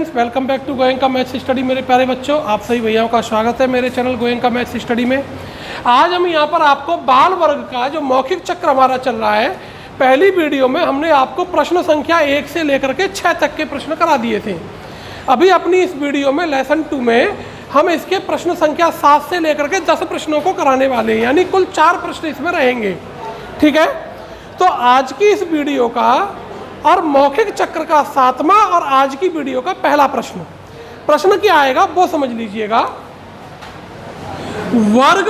Friends, welcome back to Goenka maths study. मेरे प्यारे बच्चों, आप सभी भैयाओं का स्वागत है मेरे चैनल गोयंका मैथ्स स्टडी में। आज हम यहाँ पर आपको बाल वर्ग का जो मौखिक चक्र हमारा चल रहा है, पहली वीडियो में हमने आपको प्रश्न संख्या 1 से लेकर के 6 तक के प्रश्न करा दिए थे। अभी अपनी इस वीडियो में लेसन 2 में हम इसके प्रश्न संख्या 7 से लेकर के 10 प्रश्नों को कराने वाले हैं, यानी कुल 4 प्रश्न इसमें रहेंगे। ठीक है, तो आज की इस वीडियो का और मौखिक चक्र का 7वां और आज की वीडियो का पहला प्रश्न क्या आएगा वो समझ लीजिएगा। वर्ग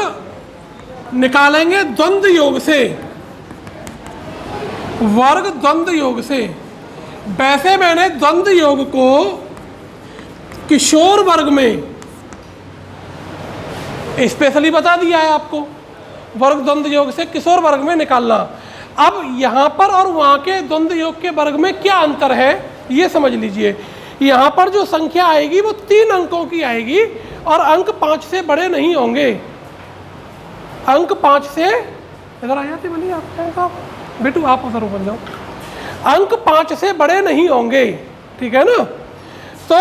निकालेंगे द्वंद्व योग से, वर्ग द्वंद्व योग से। वैसे मैंने द्वंद्व योग को किशोर वर्ग में स्पेशली बता दिया है आपको, वर्ग द्वंद्व योग से किशोर वर्ग में निकालना। अब यहाँ पर और वहाँ के द्वंद्व योग के वर्ग में क्या अंतर है ये समझ लीजिए। यहाँ पर जो संख्या आएगी वो 3 अंकों की आएगी और अंक 5 से बड़े नहीं होंगे। अंक 5 से इधर आ जाते बनिए आप बेटू, आप उधर बन जाओ। अंक 5 से बड़े नहीं होंगे, ठीक है ना। तो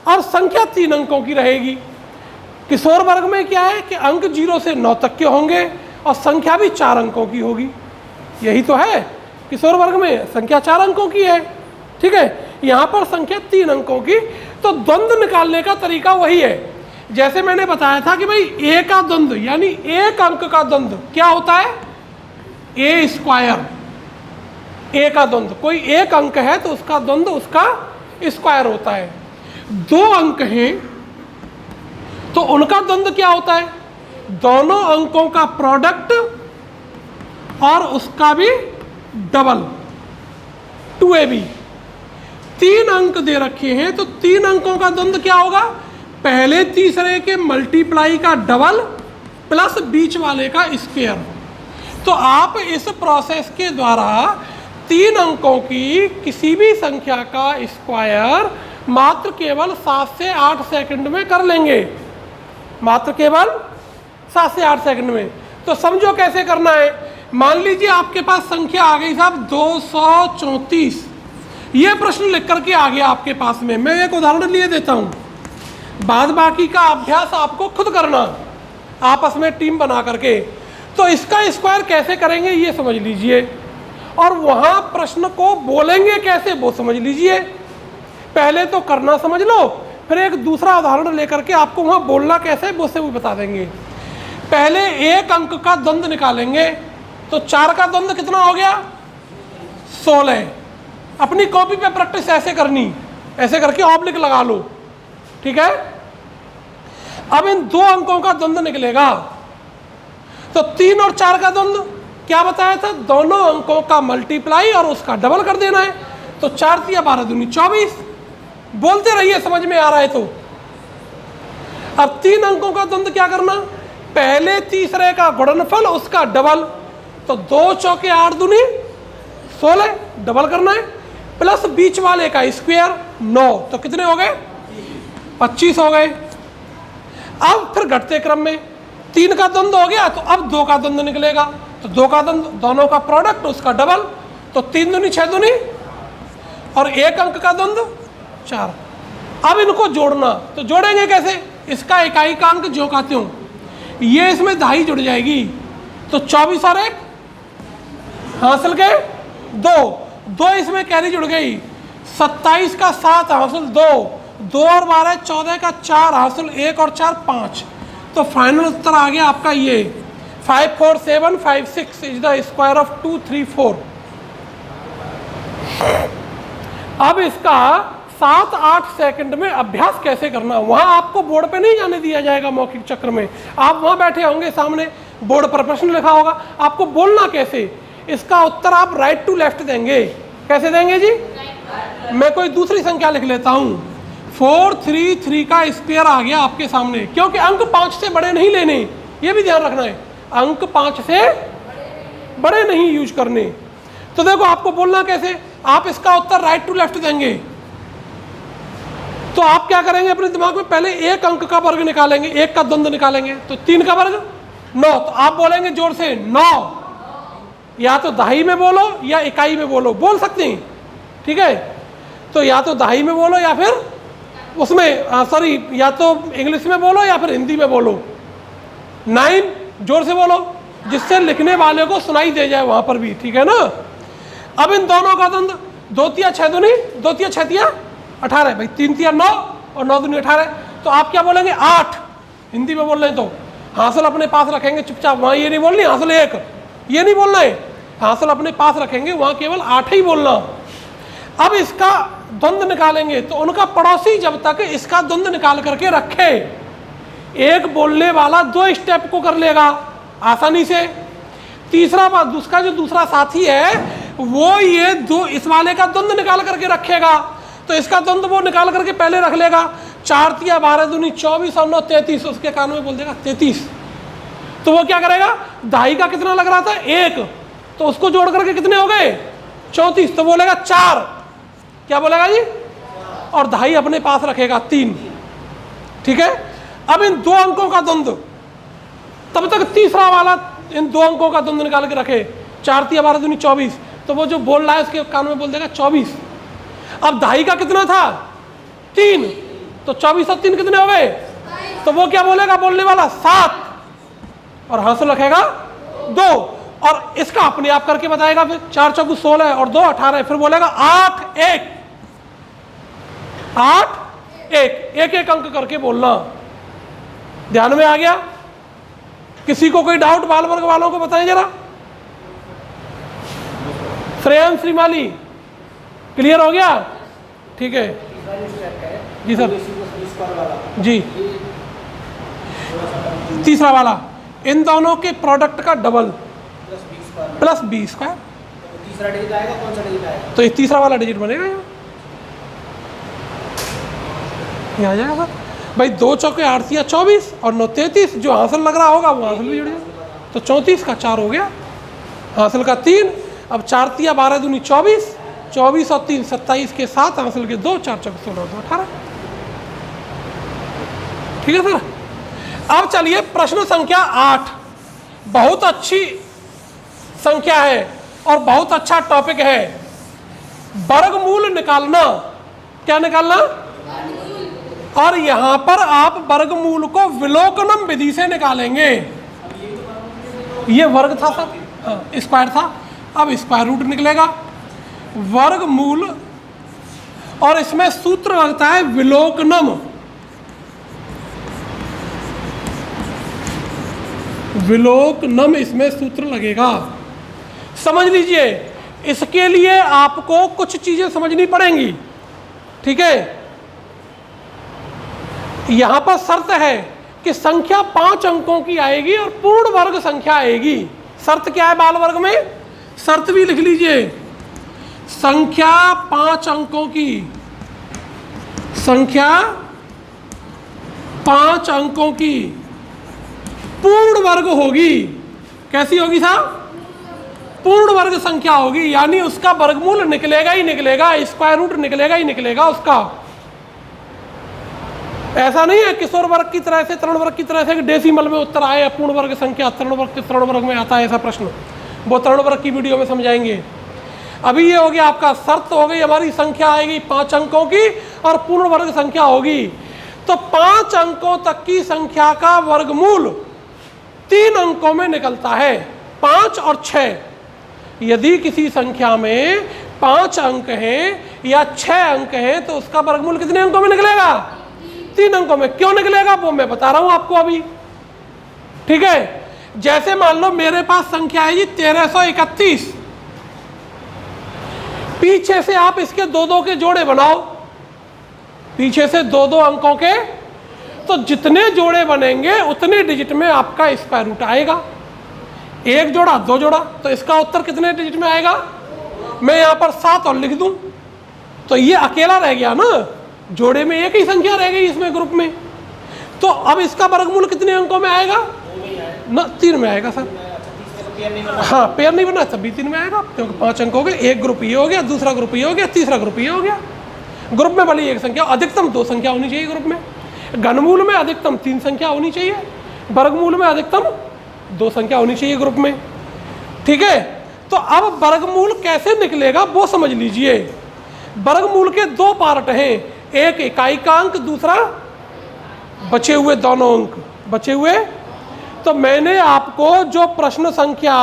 और संख्या 3 अंकों की रहेगी। किशोर वर्ग में क्या है कि अंक 0 से 9 तक के होंगे और संख्या भी 4 अंकों की होगी। यही तो है, किशोर वर्ग में संख्या 4 अंकों की है, ठीक है। यहाँ पर संख्या 3 अंकों की। तो द्वंद्व निकालने का तरीका वही है, जैसे मैंने बताया था कि भाई ए का द्वंद्व यानी 1 अंक का द्वंद्व क्या होता है, ए स्क्वायर। ए का द्वंद्व, कोई 1 अंक है तो उसका द्वंद्व उसका स्क्वायर होता है। 2 अंक हैं तो उनका द्वंद्व क्या होता है, दोनों अंकों का प्रोडक्ट और उसका भी डबल, 2ab। 3 अंक दे रखे हैं तो 3 अंकों का द्वंद्व क्या होगा, पहले तीसरे के मल्टीप्लाई का डबल प्लस बीच वाले का स्क्वायर। तो आप इस प्रोसेस के द्वारा 3 अंकों की किसी भी संख्या का स्क्वायर मात्र केवल 7 से 8 सेकंड में कर लेंगे, मात्र केवल 7 से 8 सेकंड में। तो समझो कैसे करना है। मान लीजिए आपके पास संख्या आ गई साहब 234। ये प्रश्न लिख करके आ गया आपके पास में। मैं एक उदाहरण लिए देता हूँ, बाद बाकी का अभ्यास आपको खुद करना आपस में टीम बना करके। तो इसका स्क्वायर कैसे करेंगे ये समझ लीजिए, और वहाँ प्रश्न को बोलेंगे कैसे वो समझ लीजिए। पहले तो करना समझ लो, फिर एक दूसरा उदाहरण लेकर के आपको वहाँ बोलना कैसे है वो से भी बता देंगे। पहले 1 अंक का द्वंद्व निकालेंगे तो 4 का द्वंद्व कितना हो गया, 16। अपनी कॉपी पे प्रैक्टिस ऐसे करनी, ऐसे करके ऑब्लिक लगा लो, ठीक है। अब इन 2 अंकों का द्वंद्व निकलेगा तो 3 और 4 का द्वंद्व क्या बताया था, दोनों अंकों का मल्टीप्लाई और उसका डबल कर देना है। तो 4 × 12 = 24। बोलते रहिए, समझ में आ रहा है तो। अब 3 अंकों का द्वंद्व क्या करना, पहले तीसरे का गुणनफल उसका डबल। तो 2 × 4 = 8 × 2 = 16, डबल करना है, प्लस बीच वाले का स्क्वायर 9। तो कितने हो गए, 25 हो गए। अब फिर घटते क्रम में 3 का द्वंद्व हो गया तो अब 2 का द्वंद्व निकलेगा। तो 2 का द्वंद्व, दोनों का प्रोडक्ट उसका डबल। तो 3 दूनी 6 दूनी, और 1 अंक का द्वंद्व 4। अब इनको जोड़ना, तो जोड़ेंगे कैसे, इसका इकाई का अंक जो कहते हो ये इसमें दहाई जुड़ जाएगी। तो 24 और 1 हासिल गए 2 इसमें कैरी जुड़ गई। 27 का 7 हासिल 2 और 12 14 का 4 हासिल 1 और 4 5। तो फाइनल उत्तर आ गया आपका ये 54756 इज द स्क्वायर ऑफ 234। अब इसका 7-8 सेकंड में अभ्यास कैसे करना, वहाँ आपको बोर्ड पे नहीं जाने दिया जाएगा। मौखिक चक्र में आप वहाँ बैठे होंगे, सामने बोर्ड पर प्रश्न लिखा होगा, आपको बोलना कैसे। इसका उत्तर आप राइट टू लेफ्ट देंगे। कैसे देंगे जी, मैं कोई दूसरी संख्या लिख लेता हूँ। 433 का स्क्वायर आ गया आपके सामने, क्योंकि अंक 5 से बड़े नहीं लेने, ये भी ध्यान रखना है, अंक 5 से बड़े नहीं यूज करने। तो देखो आपको बोलना कैसे, आप इसका उत्तर राइट टू लेफ्ट देंगे। तो आप क्या करेंगे, अपने दिमाग में पहले 1 अंक का वर्ग निकालेंगे, 1 का द्वंद्व निकालेंगे। तो 3 का वर्ग 9। तो आप बोलेंगे जोर से 9, या तो दहाई में बोलो या इकाई में बोलो, बोल सकते हैं, ठीक है। तो या तो दहाई में बोलो या फिर उसमें सॉरी, या तो इंग्लिश में बोलो या फिर हिंदी में बोलो। 9 जोर से बोलो, जिससे लिखने वाले को सुनाई दे जाए वहां पर भी, ठीक है ना। अब इन दोनों का द्वंद्व 2 तिया 6 दूनी 2 तिया 6 तिया 18 भाई, 3 तिया 9 और 9 दूनी 18। तो आप क्या बोलेंगे 8, हिंदी में बोल रहे हैं तो हासिल अपने पास रखेंगे चुपचाप, वहां ये नहीं बोलनी हासिल 1, ये नहीं बोलना है, हासिल अपने पास रखेंगे, वहां केवल 8 ही बोलना। अब इसका द्वंद्व निकालेंगे तो उनका पड़ोसी जब तक इसका द्वंद्व निकाल करके रखे, एक बोलने वाला 2 स्टेप को कर लेगा आसानी से। तीसरा बात, उसका जो दूसरा साथी है वो ये दो इस वाले का द्वंद्व निकाल करके रखेगा, तो इसका द्वंद्व वो निकाल करके पहले रख लेगा। 4 तिया 12 दूनी 24 और 9 33, उसके कान में बोल देगा 33। तो वो क्या करेगा, दहाई का कितना लग रहा था 1, तो उसको जोड़ करके कितने हो गए 34, तो बोलेगा 4, क्या बोलेगा जी, और दहाई अपने पास रखेगा 3, ठीक है। अब इन 2 अंकों का द्वंद्व, तब तक तीसरा वाला इन 2 अंकों का द्वंद्व निकाल के रखे। 4 तिया 12 दूनी 24, तो वो जो बोल रहा है उसके कान में बोल देगा 24। अब दहाई का कितना था 3, तो 24 और 3 कितने हो गए, तो वो क्या बोलेगा बोलने वाला 7, और हासिल रखेगा 2, और इसका अपने आप करके बताएगा फिर। 4 चौकू 16 और 2 18, फिर बोलेगा 8 1 8 1, एक एक अंक करके बोलना। ध्यान में आ गया? किसी को कोई डाउट बाल वर्ग वालों को बताएं जरा। श्रेयन श्रीमाली क्लियर हो गया? ठीक है जी सर जी। तीसरा वाला, इन दोनों के प्रोडक्ट का डबल प्लस 20 का, तीसरा डिजिट आएगा, कौन सा डिजिट आएगा, तो ये तीसरा वाला डिजिट बनेगा यहाँ आ जाएगा सर भाई। 2 चौके 8 तिया 24 और 9 33, जो हासिल लग रहा होगा वो हासिल भी जुड़ जाएगा, तो 34 का 4 हो गया, हासिल का 3। अब 4 तिया 12 दूनी 24, 24 और 3 27 के साथ हासिल के 2, 4 चौके 16 2 18, ठीक है सर। अब चलिए प्रश्न संख्या 8, बहुत अच्छी संख्या है और बहुत अच्छा टॉपिक है। वर्गमूल निकालना, क्या निकालना, और यहां पर आप वर्गमूल को विलोकनम विधि से निकालेंगे। ये वर्ग था सर, हाँ स्क्वायर था, अब स्क्वायर रूट निकलेगा वर्गमूल, और इसमें सूत्र लगता है विलोकनम। विलोकनम इसमें सूत्र लगेगा, समझ लीजिए। इसके लिए आपको कुछ चीजें समझनी पड़ेंगी, ठीक है। यहां पर शर्त है कि संख्या 5 अंकों की आएगी और पूर्ण वर्ग संख्या आएगी। शर्त क्या है बाल वर्ग में, शर्त भी लिख लीजिए। संख्या 5 अंकों की, संख्या 5 अंकों की पूर्ण वर्ग होगी। कैसी होगी साहब, पूर्ण वर्ग संख्या होगी, यानी उसका वर्गमूल निकलेगा ही निकलेगा, स्क्वायर रूट निकलेगा ही निकलेगा उसका। ऐसा नहीं है किशोर वर्ग की तरह से, तरुण वर्ग की तरह से कि डेसिमल में उत्तर आए पूर्ण वर्ग संख्या, तरुण वर्ग में आता है ऐसा प्रश्न, वो तरुण वर्ग की वीडियो में समझाएंगे। अभी ये हो गया आपका, शर्त हो गई हमारी, संख्या आएगी 5 अंकों की और पूर्ण वर्ग संख्या होगी। तो 5 अंकों तक की संख्या का वर्गमूल 3 अंकों में निकलता है, 5 और 6। यदि किसी संख्या में 5 अंक हैं या 6 अंक हैं तो उसका वर्गमूल कितने अंकों में निकलेगा, 3 अंकों में। क्यों निकलेगा वो मैं बता रहा हूं आपको अभी, ठीक है। जैसे मान लो मेरे पास संख्या है जी 1331, पीछे से आप इसके 2-2 के जोड़े बनाओ, पीछे से 2-2 अंकों के, तो जितने जोड़े बनेंगे उतने डिजिट में आपका स्क्वायर रूट आएगा। 1 जोड़ा 2 जोड़ा, तो इसका उत्तर कितने डिजिट में आएगा, मैं यहां पर 7 और लिख दूं, तो ये अकेला रह गया ना, जोड़े में एक ही संख्या रह गई इसमें ग्रुप में। तो अब इसका वर्गमूल कितने अंकों में आएगा ना, 3 में आएगा सर। हाँ पेयर नहीं बना तब भी 3 में आएगा, क्योंकि 5 अंक हो गए, एक ग्रुप ये हो गया, दूसरा ग्रुप ये हो गया, तीसरा ग्रुप ये हो गया। ग्रुप में भले एक संख्या, अधिकतम 2 संख्या होनी चाहिए ग्रुप में। घनमूल में अधिकतम 3 संख्या होनी चाहिए, वर्गमूल में अधिकतम 2 संख्या होनी चाहिए ग्रुप में, ठीक है। तो अब वर्गमूल कैसे निकलेगा वो समझ लीजिए। वर्गमूल के दो पार्ट हैं, एक इकाई का अंक, दूसरा बचे हुए दोनों अंक, बचे हुए। तो मैंने आपको जो प्रश्न संख्या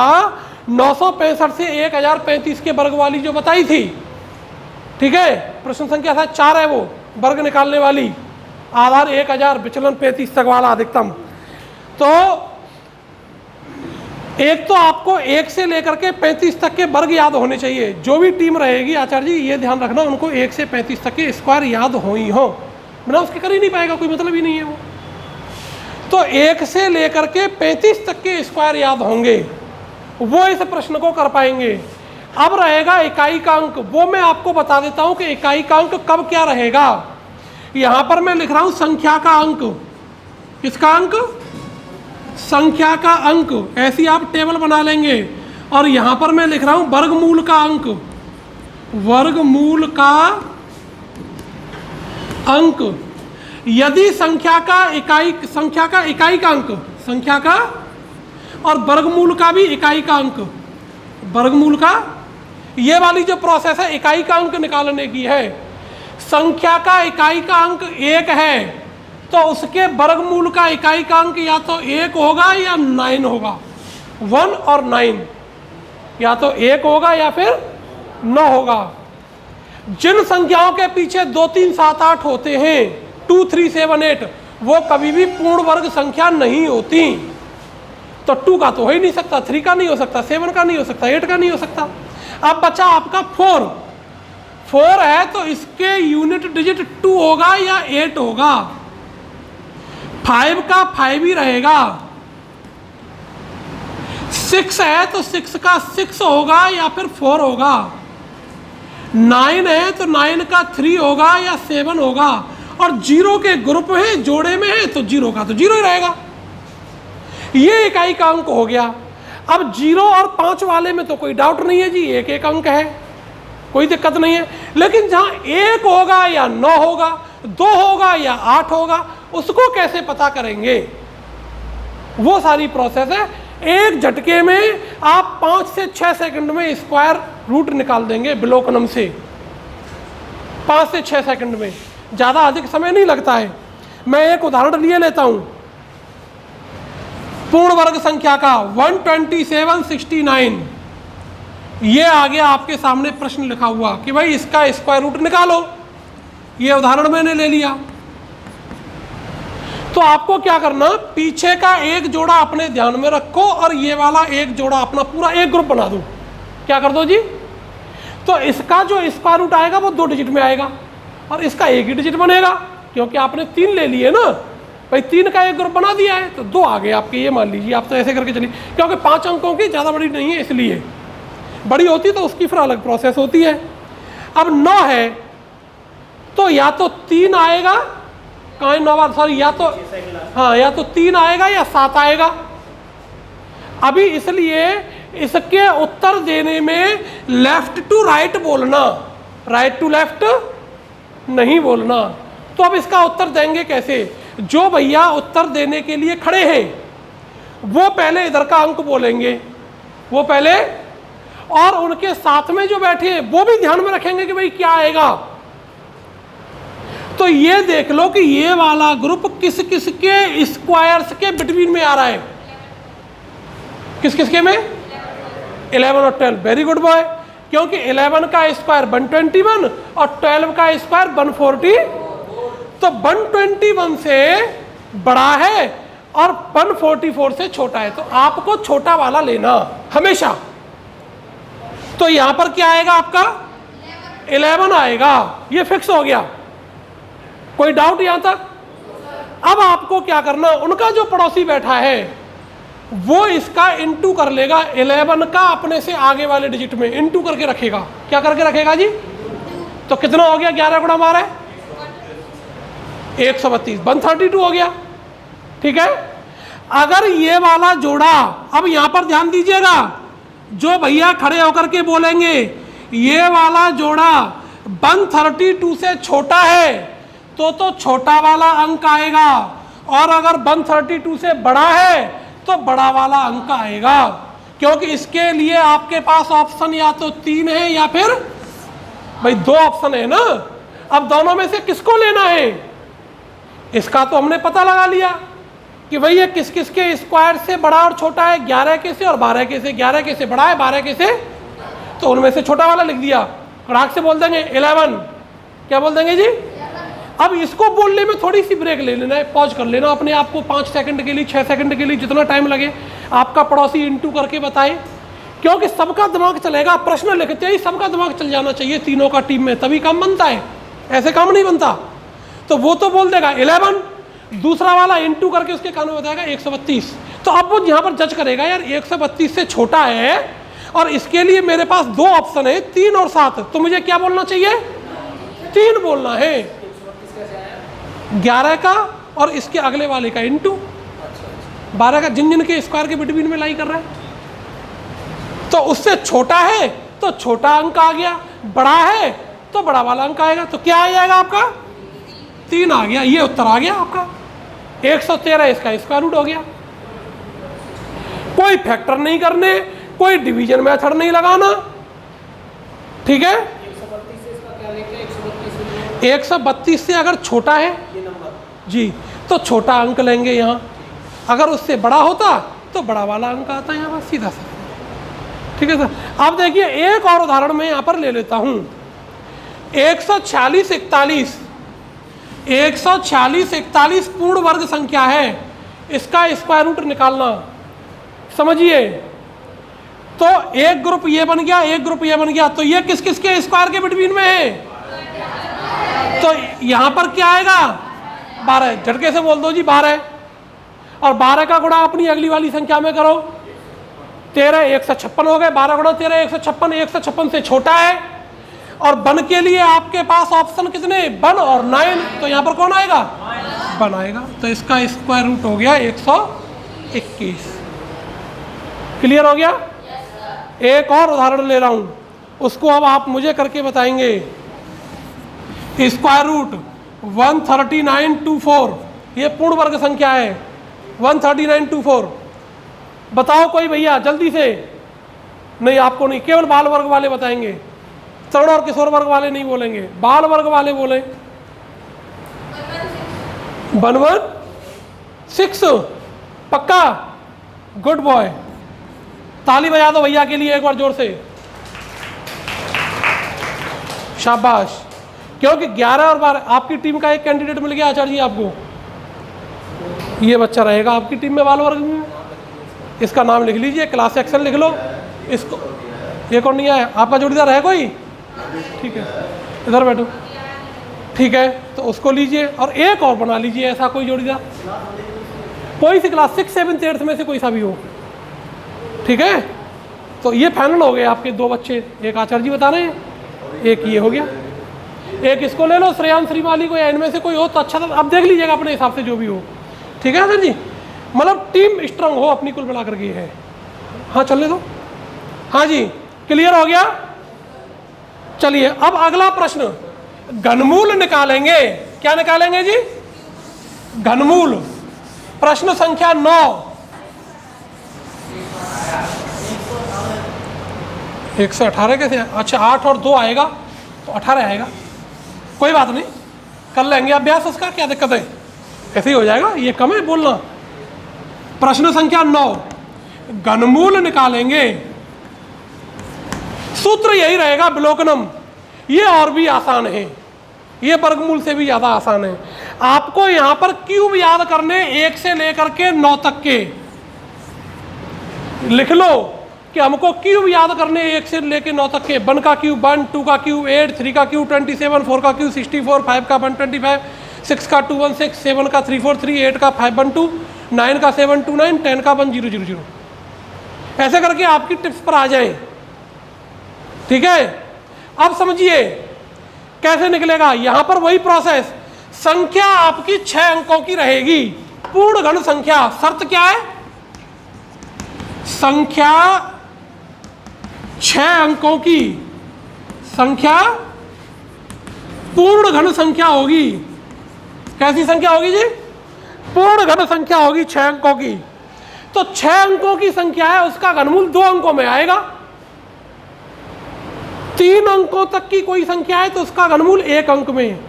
965 से 1035 के वर्ग वाली जो बताई थी, ठीक है, प्रश्न संख्या था 4 है वो वर्ग निकालने वाली, आधार 1000, विचलन 35 तक वाला अधिकतम। तो एक तो आपको 1 से लेकर के 35 तक के वर्ग याद होने चाहिए। जो भी टीम रहेगी आचार्य जी ये ध्यान रखना, उनको 1 से 35 तक के स्क्वायर याद हो ही हो, बिना उसके कर ही नहीं पाएगा, कोई मतलब ही नहीं है वो। तो 1 से लेकर के 35 तक के स्क्वायर याद होंगे, वो इस प्रश्न को कर पाएंगे। अब रहेगा इकाई का अंक, वो मैं आपको बता देता हूं कि इकाई का अंक कब क्या रहेगा। यहां पर मैं लिख रहा हूं संख्या का अंक। किसका अंक? संख्या का अंक। ऐसी आप टेबल बना लेंगे। और यहां पर मैं लिख रहा हूं वर्गमूल का अंक, वर्गमूल का अंक। यदि संख्या का इकाई का अंक, संख्या का और वर्गमूल का भी इकाई का अंक, वर्गमूल का, ये वाली जो प्रोसेस है इकाई का अंक निकालने की है। संख्या का इकाई का अंक 1 है तो उसके वर्गमूल का इकाई का अंक या तो 1 होगा या 9 होगा, 1 और 9, या तो 1 होगा या फिर 9 होगा। जिन संख्याओं के पीछे 2, 3, 7, 8 होते हैं, 2, 3, 7, 8, वो कभी भी पूर्ण वर्ग संख्या नहीं होती। तो 2 का तो हो ही नहीं सकता, 3 का नहीं हो सकता, 7 का नहीं हो सकता, 8 का नहीं हो सकता। अब बचा आपका 4 है तो इसके यूनिट डिजिट 2 होगा या 8 होगा। 5 का 5 ही रहेगा। 6 है तो 6 का 6 होगा या फिर 4 होगा। 9 है तो 9 का 3 होगा या 7 होगा। और 0 के ग्रुप है, जोड़े में है, तो 0 का तो 0 ही रहेगा। ये इकाई का अंक हो गया। अब 0 और 5 वाले में तो कोई डाउट नहीं है जी, एक अंक है, कोई दिक्कत नहीं है। लेकिन जहां 1 होगा या 9 होगा, 2 होगा या 8 होगा, उसको कैसे पता करेंगे? वो सारी प्रोसेस है। एक झटके में आप 5 से 6 सेकंड में स्क्वायर रूट निकाल देंगे विलोकनम से, 5 से 6 सेकंड में, ज़्यादा अधिक समय नहीं लगता है। मैं एक उदाहरण लिए लेता हूं पूर्ण वर्ग संख्या का, 12769। ये आ गया आपके सामने प्रश्न लिखा हुआ कि भाई इसका स्क्वायर रूट निकालो। ये उदाहरण मैंने ले लिया। तो आपको क्या करना, पीछे का एक जोड़ा अपने ध्यान में रखो और ये वाला एक जोड़ा अपना पूरा एक ग्रुप बना दो। क्या कर दो जी? तो इसका जो स्क्वायर रूट आएगा वो 2 डिजिट में आएगा और इसका 1 ही डिजिट बनेगा, क्योंकि आपने 3 ले लिए ना भाई, 3 का एक ग्रुप बना दिया है तो 2 आ गए आपके। ये मान लीजिए, आप तो ऐसे करके चलिए, क्योंकि 5 अंकों की ज़्यादा बड़ी नहीं है, इसलिए बड़ी होती तो उसकी फिर अलग प्रोसेस होती है। अब 9 है तो या तो 3 आएगा, कहाँ 9 बार, सॉरी, या तो हाँ, या तो 3 आएगा या 7 आएगा। अभी इसलिए इसके उत्तर देने में लेफ्ट टू राइट बोलना, राइट टू लेफ्ट नहीं बोलना। तो अब इसका उत्तर देंगे कैसे? जो भैया उत्तर देने के लिए खड़े हैं वो पहले इधर का अंक बोलेंगे, वो पहले, और उनके साथ में जो बैठे हैं वो भी ध्यान में रखेंगे कि भाई क्या आएगा। तो ये देख लो कि ये वाला ग्रुप किस किस के स्क्वायर्स के बिटवीन में आ रहा है। किस किस के में? 11 और 12। वेरी गुड बॉय, क्योंकि 11 का स्क्वायर 121 और 12 का स्क्वायर 140। तो 121 से बड़ा है और 144 से छोटा है, तो आपको छोटा वाला लेना हमेशा। तो यहां पर क्या आएगा आपका? 11 आएगा, ये फिक्स हो गया। कोई डाउट यहां तक? अब आपको क्या करना, उनका जो पड़ोसी बैठा है वो इसका इंटू कर लेगा, 11 का अपने से आगे वाले डिजिट में इंटू करके रखेगा। क्या करके रखेगा जी? तो कितना हो गया? 11 गुणा 12 132, 132 हो गया। ठीक है। अगर ये वाला जोड़ा, अब यहां पर ध्यान दीजिएगा, जो भैया खड़े होकर के बोलेंगे ये वाला जोड़ा 132 से छोटा है तो छोटा वाला अंक आएगा, और अगर 132 से बड़ा है तो बड़ा वाला अंक आएगा, क्योंकि इसके लिए आपके पास ऑप्शन या तो 3 है या फिर भाई दो ऑप्शन है ना, अब दोनों में से किसको लेना है? इसका तो हमने पता लगा लिया कि भाई ये किस किस के स्क्वायर से बड़ा और छोटा है, 11 के से और 12 के से। 11 के से बड़ा है, 12 के से, तो उनमें से छोटा वाला लिख दिया। राग से बोल देंगे 11, क्या बोल देंगे जी? अब इसको बोलने में थोड़ी सी ब्रेक ले लेना है, पॉज कर लेना अपने आप को 5 सेकंड के लिए, 6 सेकंड के लिए, जितना टाइम लगे आपका पड़ोसी इंटू करके बताए, क्योंकि सबका दिमाग चलेगा। प्रश्न लिखते ही सबका दिमाग चल जाना चाहिए तीनों का टीम में, तभी काम बनता है, ऐसे काम नहीं बनता। तो वो तो बोल देगा 11, दूसरा वाला इंटू करके उसके कान में बताएगा 132। तो अब वो यहाँ पर जज करेगा, यार 132 से छोटा है और इसके लिए मेरे पास दो ऑप्शन है, 3 और 7, तो मुझे क्या बोलना चाहिए? 3 बोलना है। 11 का और इसके अगले वाले का इंटू 12 का, जिन जिन के स्क्वायर के बिटवीन में लाई कर रहा है। तो उससे छोटा है तो छोटा अंक आ गया, बड़ा है तो बड़ा वाला अंक आएगा। तो क्या आ जाएगा आपका? 3 आ गया। ये उत्तर आ गया आपका। 113 इसका स्क्वायर रूट हो गया। कोई फैक्टर नहीं करने, कोई डिवीजन मेथड नहीं लगाना, ठीक है। 132 से अगर छोटा है जी तो छोटा अंक लेंगे यहाँ, अगर उससे बड़ा होता तो बड़ा वाला अंक आता है यहाँ पर, सीधा सा, ठीक है सर। अब देखिए एक और उदाहरण मैं यहाँ पर ले लेता हूँ। 146 पूर्ण वर्ग संख्या है, इसका स्क्वायर रूट निकालना। समझिए, तो एक ग्रुप ये बन गया, एक ग्रुप ये बन गया, तो ये किस किस के स्क्वायर के बिटवीन में है? तो यहाँ पर क्या आएगा? 12। झटके से बोल दो जी 12, और 12 का गुणा अपनी अगली वाली संख्या में करो, 13, 156 हो गए। 12 गुणा 13, 156, 156 से छोटा है। और बन के लिए आपके पास ऑप्शन कितने? 1 और 9, तो यहाँ पर कौन आएगा? 1 आएगा। तो इसका स्क्वायर रूट हो गया 121। क्लियर हो गया? एक और उदाहरण ले रहा हूँ, उसको अब आप मुझे करके बताएंगे। स्क्वायर रूट 13924, ये पूर्ण वर्ग संख्या है। 13924 बताओ कोई भैया जल्दी से। नहीं, आपको नहीं, केवल बाल वर्ग वाले बताएंगे, तरुण और किशोर वर्ग वाले नहीं बोलेंगे, बाल वर्ग वाले बोले। 116 पक्का? गुड बॉय, ताली बजा दो भैया के लिए एक बार जोर से, शाबाश। क्योंकि 11 और 12 आपकी टीम का एक कैंडिडेट मिल गया आचार्य जी आपको, ये बच्चा रहेगा आपकी टीम में बाल वर्ग में। इसका नाम लिख लीजिए, क्लास एक्शन लिख लो इसको। ये कौन नहीं आया? आपका जोड़ीदार है कोई? ठीक है, इधर बैठो, ठीक है। तो उसको लीजिए और एक और बना लीजिए ऐसा कोई जोड़ीदार, कोई सी क्लास 6, 7, 8 में से कोई सा भी हो, ठीक है। तो ये फाइनल हो गए आपके 2 बच्चे, एक आचार्य जी बता रहे हैं, एक ये हो गया। एक इसको ले लो, श्रेयांश श्रीमाली को, या इनमें से कोई हो तो अच्छा था। अब देख लीजिएगा अपने हिसाब से जो भी हो, ठीक है सर जी। मतलब टीम स्ट्रांग हो अपनी कुल मिलाकर के है। हाँ चलने दो। हाँ जी, क्लियर हो गया? चलिए अब अगला प्रश्न, घनमूल निकालेंगे। क्या निकालेंगे जी? घनमूल। प्रश्न संख्या 9। 118 कैसे? अच्छा 8 और 2 आएगा तो 18 आएगा, कोई बात नहीं, कर लेंगे अभ्यास उसका, क्या दिक्कत है, ऐसे ही हो जाएगा, ये कम है बोलना। प्रश्न संख्या 9, घनमूल निकालेंगे। सूत्र यही रहेगा, विलोकनम। ये और भी आसान है, ये वर्गमूल से भी ज़्यादा आसान है। आपको यहाँ पर क्यूब याद करने 1 से लेकर के 9 तक के, लिख लो कि हमको क्यूब याद करने 1 से लेकर 9 तक के। 1 का क्यूब 1, 2 का क्यूब 8, 3 का क्यूब 27, 4 का क्यूब 64, 5 का 125, 6 का 216, 7 का 343, 8 का 512, 9 का 729, 10 का 1000। ऐसे करके आपकी टिप्स पर आ जाए, ठीक है। अब समझिए कैसे निकलेगा। यहां पर वही प्रोसेस, संख्या आपकी 6 अंकों की रहेगी, पूर्ण घन संख्या। शर्त क्या है? संख्या 6 अंकों की संख्या पूर्ण घन संख्या होगी। कैसी संख्या होगी जी? पूर्ण घन संख्या होगी 6 अंकों की। तो 6 अंकों की संख्या है, उसका घनमूल 2 अंकों में आएगा। 3 अंकों तक की कोई संख्या है तो उसका घनमूल 1 अंक में,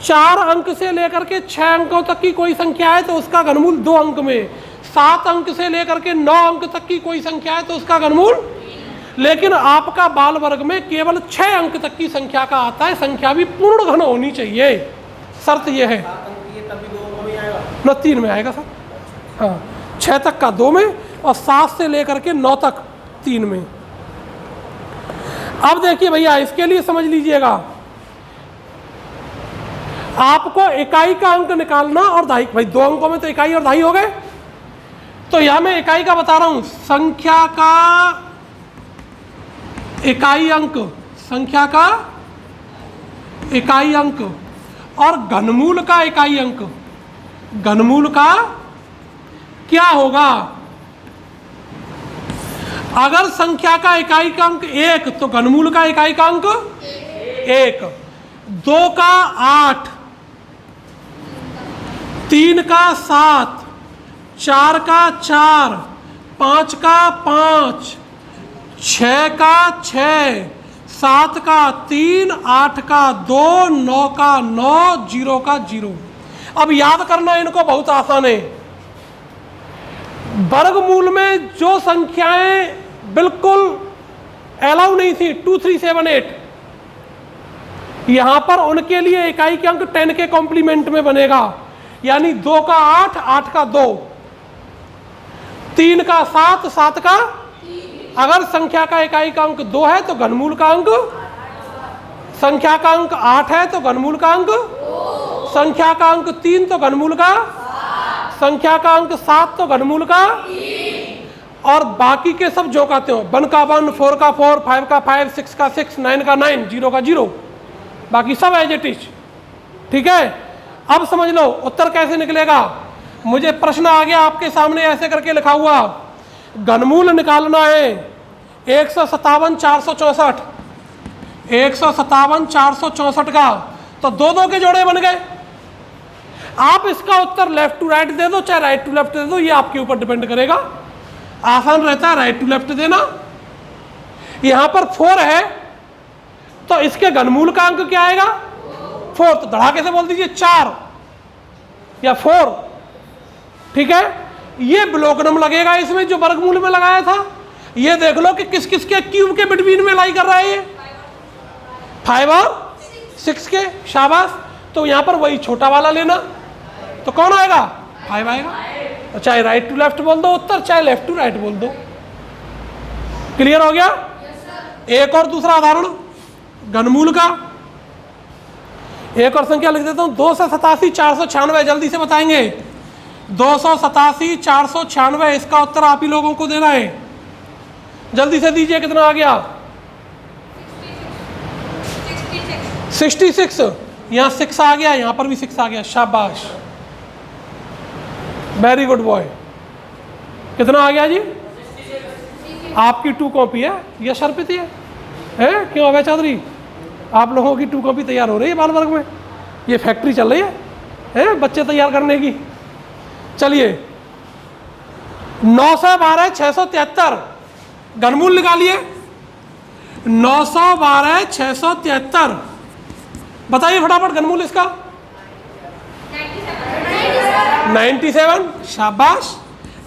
4 अंक से लेकर के 6 अंकों तक की कोई संख्या है तो उसका घनमूल 2 अंक में, 7 अंक से लेकर के 9 अंक तक की कोई संख्या है तो उसका घनमूल, लेकिन आपका बाल वर्ग में केवल 6 अंक तक की संख्या का आता है, संख्या भी पूर्ण घन होनी चाहिए, शर्त यह है। 7 अंक की है तब भी 2 अंकों में आएगा? न 3 में आएगा सर, हाँ 6 तक का 2 में और 7 से लेकर के 9 तक 3 में। अब देखिए भैया इसके लिए समझ लीजिएगा, आपको इकाई का अंक निकालना और दहाई, भाई 2 अंकों में तो इकाई और दहाई हो गए, तो यहां मैं इकाई का बता रहा हूं, संख्या का इकाई अंक, संख्या का इकाई अंक और घनमूल का इकाई अंक, घनमूल का क्या होगा? अगर संख्या का इकाई का अंक 1 तो घनमूल का इकाई का अंक 1, 2 का 8, 3 का 7, 4 का 4, 5 का 5, 6 का 6, 7 का 3, 8 का 2, 9 का 9, 0 का 0। अब याद करना इनको बहुत आसान है। वर्गमूल में जो संख्याएं बिल्कुल अलाउ नहीं थी 2, 3, 7, 8, यहां पर उनके लिए इकाई के अंक 10 के कॉम्प्लीमेंट में बनेगा, यानी 2 का 8, 8 का 2, 3 का 7, 7 का, अगर संख्या का इकाई का अंक 2 है तो घनमूल का अंक, संख्या का अंक 8 है तो घनमूल का अंक, संख्या का अंक 3 तो घनमूल का, संख्या का अंक 7 तो घनमूल का, और बाकी के सब जो कहते हो 1 का 1, 4 का 4, 5 का 5, 6 का 6, 9 का 9, 0 का 0, बाकी सब एज इट इज। ठीक है, अब समझ लो उत्तर कैसे निकलेगा। मुझे प्रश्न आ गया आपके सामने ऐसे करके लिखा हुआ, घनमूल निकालना है 157 464, 157 464 का, तो 2 2 के जोड़े बन गए। आप इसका उत्तर लेफ्ट टू राइट दे दो चाहे राइट टू लेफ्ट दे दो, ये आपके ऊपर डिपेंड करेगा। आसान रहता है राइट टू लेफ्ट देना। यहां पर 4 है तो इसके घनमूल का अंक क्या आएगा? 4, तो धड़ाके से बोल दीजिए 4 या 4। ठीक है, ये ब्लोकनम लगेगा इसमें जो वर्गमूल में लगाया था। ये देख लो कि किस किस के क्यूब के बिटवीन में लाई कर रहा है, ये 5 और 6 के, शाबाश। तो यहां पर वही छोटा वाला लेना, तो कौन आएगा? 5 आएगा। तो चाहे राइट टू लेफ्ट बोल दो उत्तर, चाहे लेफ्ट टू राइट बोल दो। क्लियर हो गया? एक और दूसरा उदाहरण घनमूल का, एक और संख्या लिख देता हूं, 287 496, जल्दी से बताएंगे। 287 496, इसका उत्तर आप ही लोगों को देना है, जल्दी से दीजिए। कितना आ गया? 66। यहाँ 6 आ गया, यहाँ पर भी 6 आ गया, शाबाश, वेरी गुड बॉय। कितना आ गया जी? आपकी 2 कॉपी है, यह शर्पित है क्यों अभय चौधरी? आप लोगों की 2 कॉपी तैयार हो रही है बाल वर्ग में, ये फैक्ट्री चल रही है बच्चे तैयार करने की। चलिए 912 673, घनमूल निकालिए। 912 673, बताइए फटाफट घनमूल इसका। 97, शाबाश।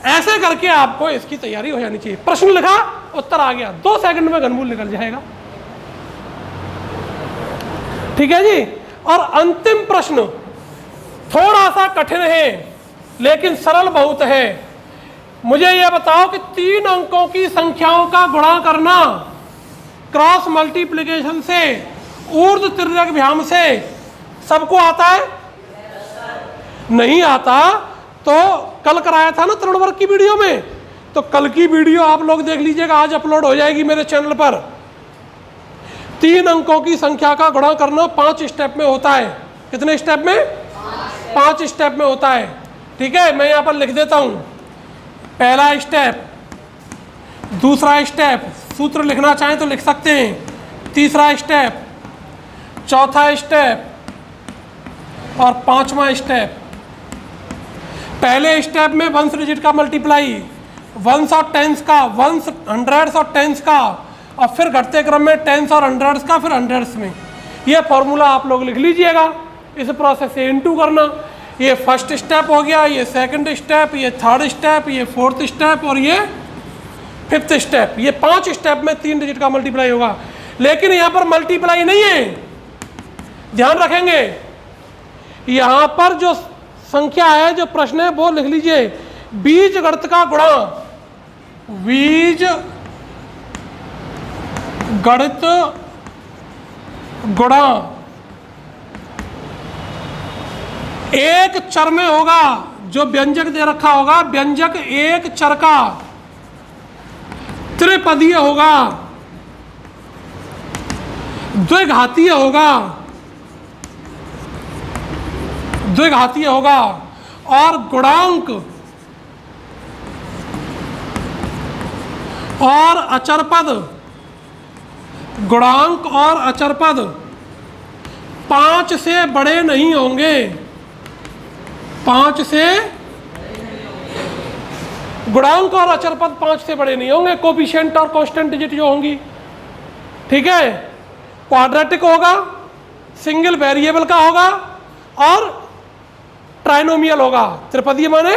ऐसे करके आपको इसकी तैयारी हो जानी चाहिए। प्रश्न लिखा, उत्तर आ गया, 2 सेकंड में घनमूल निकल जाएगा। ठीक है जी। और अंतिम प्रश्न थोड़ा सा कठिन है लेकिन सरल बहुत है। मुझे यह बताओ कि 3 अंकों की संख्याओं का गुणा करना क्रॉस मल्टीप्लिकेशन से, ऊर्ध्व तिर्यक व्यायाम से सबको आता है? नहीं आता तो कल कराया था ना तरुण वर्ग की वीडियो में, तो कल की वीडियो आप लोग देख लीजिएगा, आज अपलोड हो जाएगी मेरे चैनल पर। 3 अंकों की संख्या का गुणा करना 5 स्टेप में होता है। कितने स्टेप में? 5 स्टेप में होता है। ठीक है, मैं यहाँ पर लिख देता हूँ। पहला स्टेप, दूसरा स्टेप, सूत्र लिखना चाहें तो लिख सकते हैं, तीसरा स्टेप, चौथा स्टेप और 5वां स्टेप। पहले स्टेप में वंस डिजिट का मल्टीप्लाई, वंस और टेंस का, वंस हंड्रेड्स और टेंस का, और फिर घटते क्रम में टेंस और हंड्रेड्स का, फिर हंड्रेड्स में। ये फॉर्मूला आप लोग लिख लीजिएगा। इस प्रोसेस से इनटू करना। ये फर्स्ट स्टेप हो गया, ये सेकंड स्टेप, ये थर्ड स्टेप, ये फोर्थ स्टेप और ये फिफ्थ स्टेप। ये 5 स्टेप में 3 डिजिट का मल्टीप्लाई होगा। लेकिन यहाँ पर मल्टीप्लाई नहीं है, ध्यान रखेंगे। यहाँ पर जो संख्या है, जो प्रश्न है, वो लिख लीजिए बीज गणित का गुणा। बीज गणित गुणा एक चर में होगा, जो व्यंजक दे रखा होगा, व्यंजक एक चर का त्रिपदीय होगा, द्विघातीय होगा, द्विघातीय होगा और गुणांक और अचरपद, गुणांक और अचरपद 5 से बड़े नहीं होंगे। 5 से गुणांक और अचरपद 5 से बड़े नहीं होंगे। कोफिशिएंट और कांस्टेंट डिजिट जो होंगी, ठीक है। क्वाड्रेटिक होगा, सिंगल वेरिएबल का होगा और ट्राइनोमियल होगा। त्रिपदीय माने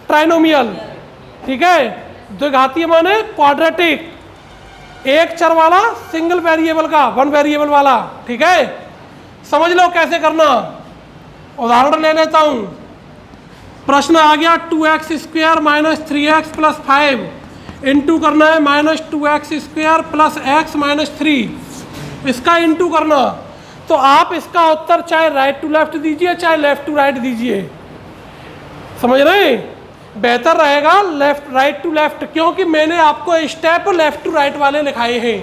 ट्राइनोमियल, ठीक है। द्विघातीय माने क्वाड्रेटिक, एक चर वाला, सिंगल वेरिएबल का, 1 वेरिएबल वाला, ठीक है। समझ लो कैसे करना। उदाहरण ले लेता हूं। प्रश्न आ गया 2x square minus 3x plus 5 into करना है minus 2x square plus x minus 3। इसका इंटू करना, तो आप इसका उत्तर चाहे राइट टू लेफ्ट दीजिए, चाहे लेफ्ट टू राइट दीजिए। समझ रहे हैं? बेहतर रहेगा लेफ्ट, राइट टू लेफ्ट, क्योंकि मैंने आपको स्टेप लेफ्ट टू राइट वाले लिखाए हैं।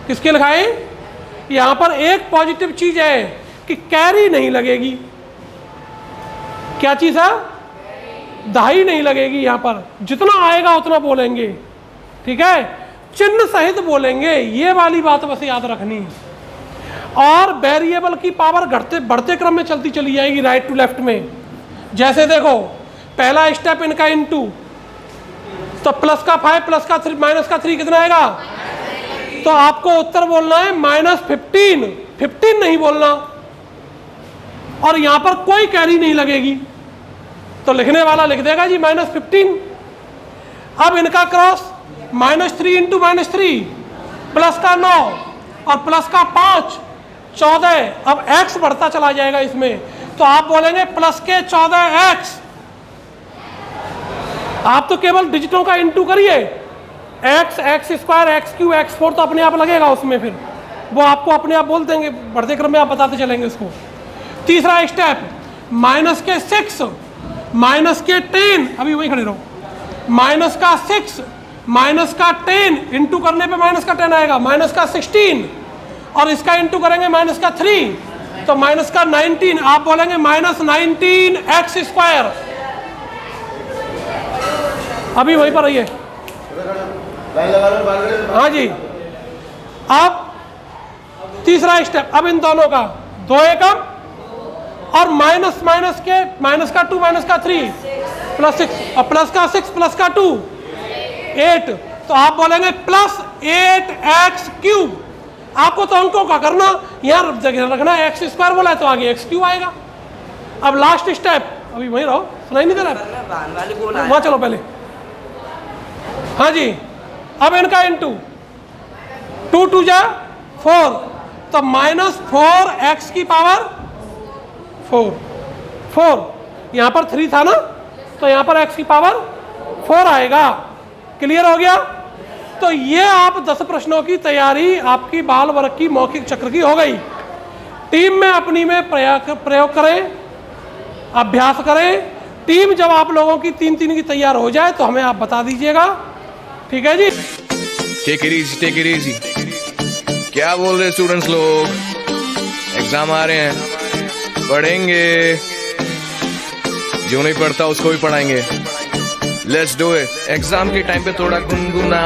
किसके लिखाए? यहाँ पर एक पॉजिटिव चीज है कि कैरी नहीं लगेगी। क्या चीज है? दाई नहीं लगेगी। यहाँ पर जितना आएगा उतना बोलेंगे, ठीक है, चिन्ह सहित बोलेंगे। ये वाली बात बस याद रखनी। और वेरिएबल की पावर घटते बढ़ते क्रम में चलती चली जाएगी राइट टू लेफ्ट में। जैसे देखो, पहला स्टेप इनका इनटू, तो प्लस का 5 प्लस का 3 माइनस का 3 कितना आएगा? तो आपको उत्तर बोलना है माइनस 15, 15 नहीं बोलना। और यहां पर कोई कैरी नहीं लगेगी, तो लिखने वाला लिख देगा जी माइनस 15। अब इनका क्रॉस -3 इंटू -3, प्लस का 9 और प्लस का 5 14। अब x बढ़ता चला जाएगा इसमें, तो आप बोलेंगे प्लस के 14x। आप तो केवल डिजिटों का इंटू करिए, x, x square, x3, x4 तो अपने आप लगेगा उसमें, फिर वो आपको अपने आप बोल देंगे, बढ़ते क्रम में आप बताते चलेंगे उसको। तीसरा स्टेप माइनस के 6 माइनस के 10, अभी वही खड़े रहो, माइनस का 6 माइनस का 10 इंटू करने पे माइनस का 10 आएगा, माइनस का 16 और इसका इंटू करेंगे माइनस का 3, तो माइनस का 19। आप बोलेंगे माइनस 19x स्क्वायर। अभी वहीं पर रहिए, हाँ जी। अब तीसरा स्टेप, अब इन दोनों का 2 एकम और माइनस माइनस के माइनस का 2 माइनस का 3 प्लस 6 और प्लस का 6 प्लस का 2 8। तो आप बोलेंगे प्लस 8x क्यूब। आपको तो अंकों का करना, यहाँ जगह रखना, एक्स स्क्वायर बोला है तो आगे x क्यूब आएगा। अब लास्ट स्टेप, अभी वहीं रहो, सुनाई नहीं दे रहा, वहाँ चलो पहले, हाँ जी। अब इनका इंटू 2 2 जा 4, तो माइनस 4x की पावर 4। यहाँ पर 3 था ना, तो यहाँ पर x की पावर 4 आएगा। क्लियर हो गया? तो ये आप 10 प्रश्नों की तैयारी आपकी बाल वर्ग की मौखिक चक्र की हो गई। टीम में अपनी में प्रयोग करें, अभ्यास करें। टीम जब आप लोगों की 3-3 की तैयार हो जाए तो हमें आप बता दीजिएगा, ठीक है जी। Take it easy, take it easy. क्या बोल रहे स्टूडेंट्स लोग? एग्जाम आ रहे हैं, पढ़ेंगे। जो नहीं पढ़ता उसको भी पढ़ाएंगे। Let's do it. एग्जाम के टाइम पे थोड़ा गुनगुना